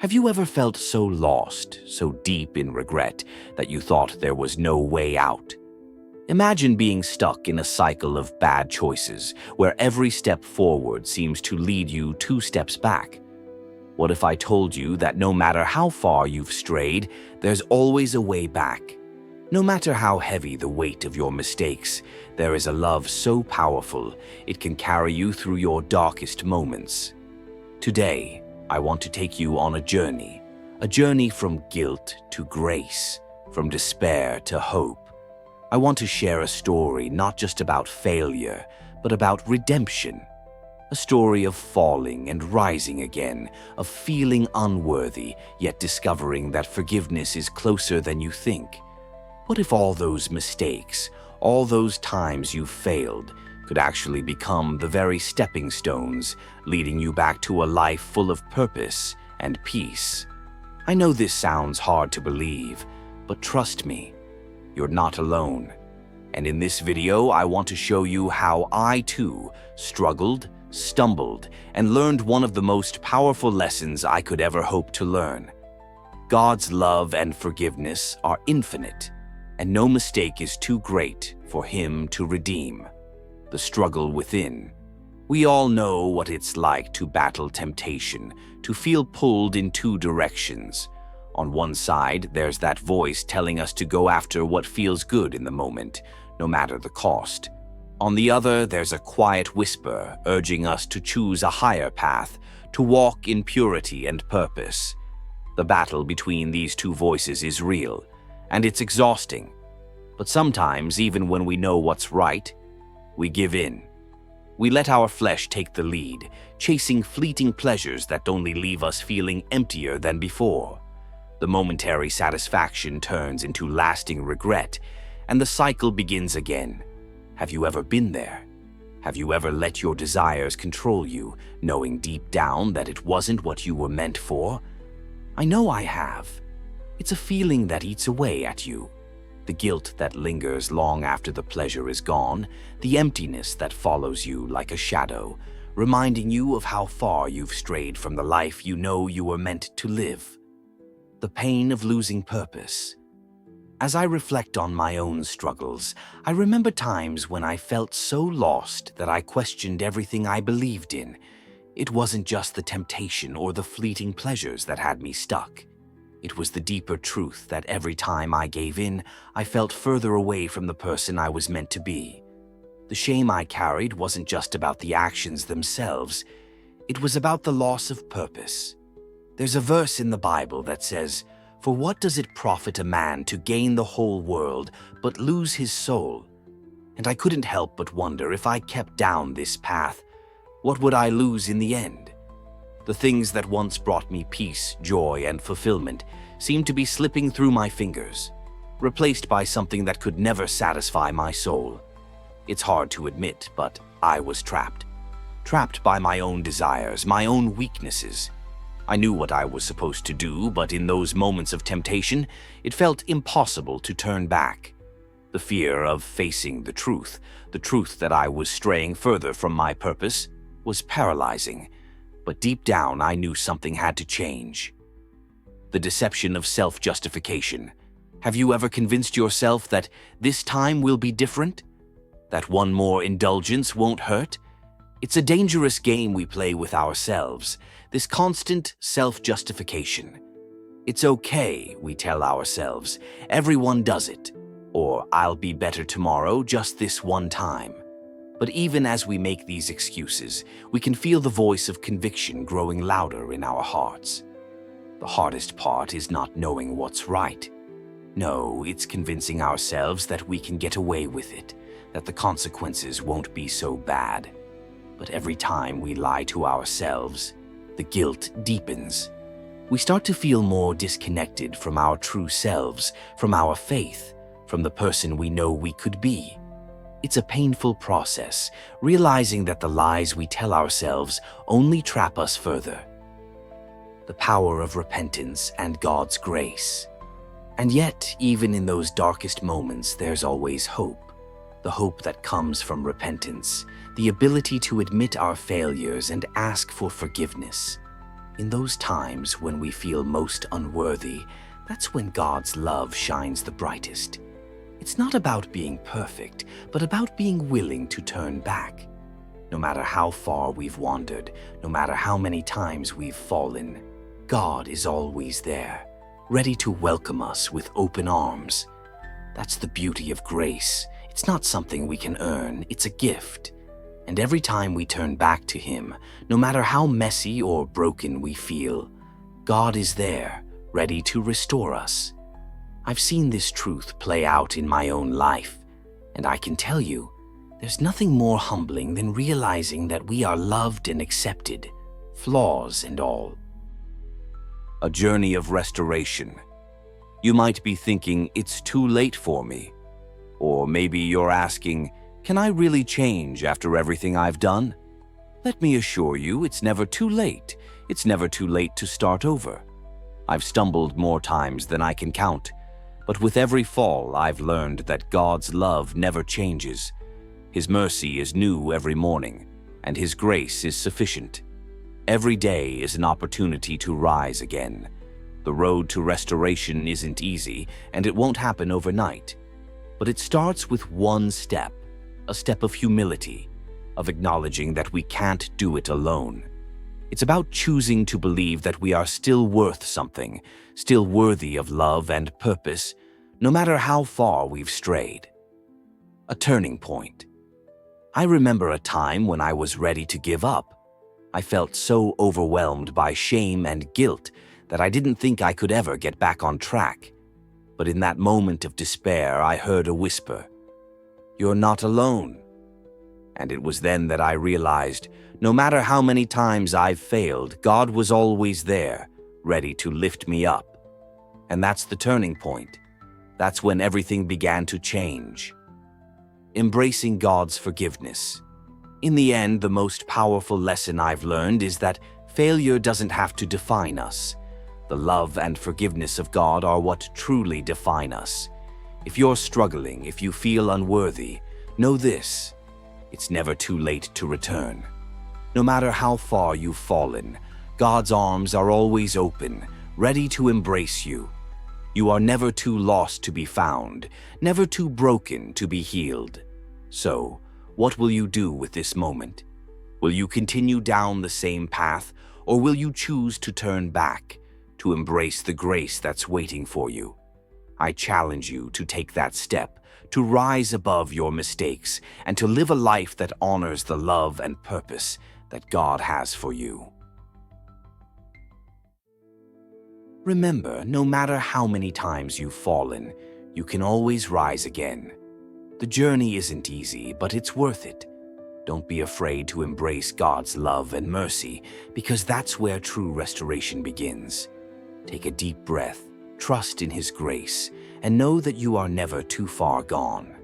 Have you ever felt so lost, so deep in regret, that you thought there was no way out? Imagine being stuck in a cycle of bad choices, where every step forward seems to lead you 2 steps back. What if I told you that no matter how far you've strayed, there's always a way back? No matter how heavy the weight of your mistakes, there is a love so powerful it can carry you through your darkest moments. Today, I want to take you on a journey from guilt to grace, from despair to hope. I want to share a story not just about failure, but about redemption. A story of falling and rising again, of feeling unworthy, yet discovering that forgiveness is closer than you think. What if all those mistakes, all those times you failed, could actually become the very stepping stones leading you back to a life full of purpose and peace? I know this sounds hard to believe, but trust me, you're not alone. And in this video, I want to show you how I too struggled, stumbled, and learned one of the most powerful lessons I could ever hope to learn. God's love and forgiveness are infinite, and no mistake is too great for Him to redeem. The struggle within. We all know what it's like to battle temptation, to feel pulled in 2 directions. On one side, there's that voice telling us to go after what feels good in the moment, no matter the cost. On the other, there's a quiet whisper urging us to choose a higher path, to walk in purity and purpose. The battle between these 2 voices is real, and it's exhausting. But sometimes, even when we know what's right, we give in. We let our flesh take the lead, chasing fleeting pleasures that only leave us feeling emptier than before. The momentary satisfaction turns into lasting regret, and the cycle begins again. Have you ever been there? Have you ever let your desires control you, knowing deep down that it wasn't what you were meant for? I know I have. It's a feeling that eats away at you. The guilt that lingers long after the pleasure is gone, the emptiness that follows you like a shadow, reminding you of how far you've strayed from the life you know you were meant to live. The pain of losing purpose. As I reflect on my own struggles, I remember times when I felt so lost that I questioned everything I believed in. It wasn't just the temptation or the fleeting pleasures that had me stuck. It was the deeper truth that every time I gave in, I felt further away from the person I was meant to be. The shame I carried wasn't just about the actions themselves. It was about the loss of purpose. There's a verse in the Bible that says, "For what does it profit a man to gain the whole world, but lose his soul?" And I couldn't help but wonder, if I kept down this path, what would I lose in the end? The things that once brought me peace, joy, and fulfillment seemed to be slipping through my fingers, replaced by something that could never satisfy my soul. It's hard to admit, but I was trapped. Trapped by my own desires, my own weaknesses. I knew what I was supposed to do, but in those moments of temptation, it felt impossible to turn back. The fear of facing the truth that I was straying further from my purpose, was paralyzing. But deep down, I knew something had to change. The deception of self-justification. Have you ever convinced yourself that this time will be different? That one more indulgence won't hurt? It's a dangerous game we play with ourselves, this constant self-justification. It's okay, we tell ourselves. Everyone does it. Or, I'll be better tomorrow, just this one time. But even as we make these excuses, we can feel the voice of conviction growing louder in our hearts. The hardest part is not knowing what's right. No, it's convincing ourselves that we can get away with it, that the consequences won't be so bad. But every time we lie to ourselves, the guilt deepens. We start to feel more disconnected from our true selves, from our faith, from the person we know we could be. It's a painful process, realizing that the lies we tell ourselves only trap us further. The power of repentance and God's grace. And yet, even in those darkest moments, there's always hope. The hope that comes from repentance, the ability to admit our failures and ask for forgiveness. In those times when we feel most unworthy, that's when God's love shines the brightest. It's not about being perfect, but about being willing to turn back. No matter how far we've wandered, no matter how many times we've fallen, God is always there, ready to welcome us with open arms. That's the beauty of grace. It's not something we can earn, it's a gift. And every time we turn back to Him, no matter how messy or broken we feel, God is there, ready to restore us. I've seen this truth play out in my own life, and I can tell you, there's nothing more humbling than realizing that we are loved and accepted, flaws and all. A journey of restoration. You might be thinking, it's too late for me. Or maybe you're asking, can I really change after everything I've done? Let me assure you, it's never too late. It's never too late to start over. I've stumbled more times than I can count, but with every fall, I've learned that God's love never changes. His mercy is new every morning, and His grace is sufficient. Every day is an opportunity to rise again. The road to restoration isn't easy, and it won't happen overnight. But it starts with one step, a step of humility, of acknowledging that we can't do it alone. It's about choosing to believe that we are still worth something, still worthy of love and purpose, no matter how far we've strayed. A turning point. I remember a time when I was ready to give up. I felt so overwhelmed by shame and guilt that I didn't think I could ever get back on track. But in that moment of despair, I heard a whisper, "You're not alone." And it was then that I realized, no matter how many times I've failed, God was always there, ready to lift me up. And that's the turning point. That's when everything began to change. Embracing God's forgiveness. In the end, the most powerful lesson I've learned is that failure doesn't have to define us. The love and forgiveness of God are what truly define us. If you're struggling, if you feel unworthy, know this: it's never too late to return. No matter how far you've fallen, God's arms are always open, ready to embrace you. You are never too lost to be found, never too broken to be healed. So, what will you do with this moment? Will you continue down the same path, or will you choose to turn back, to embrace the grace that's waiting for you? I challenge you to take that step, to rise above your mistakes, and to live a life that honors the love and purpose that God has for you. Remember, no matter how many times you've fallen, you can always rise again. The journey isn't easy, but it's worth it. Don't be afraid to embrace God's love and mercy, because that's where true restoration begins. Take a deep breath, trust in His grace, and know that you are never too far gone.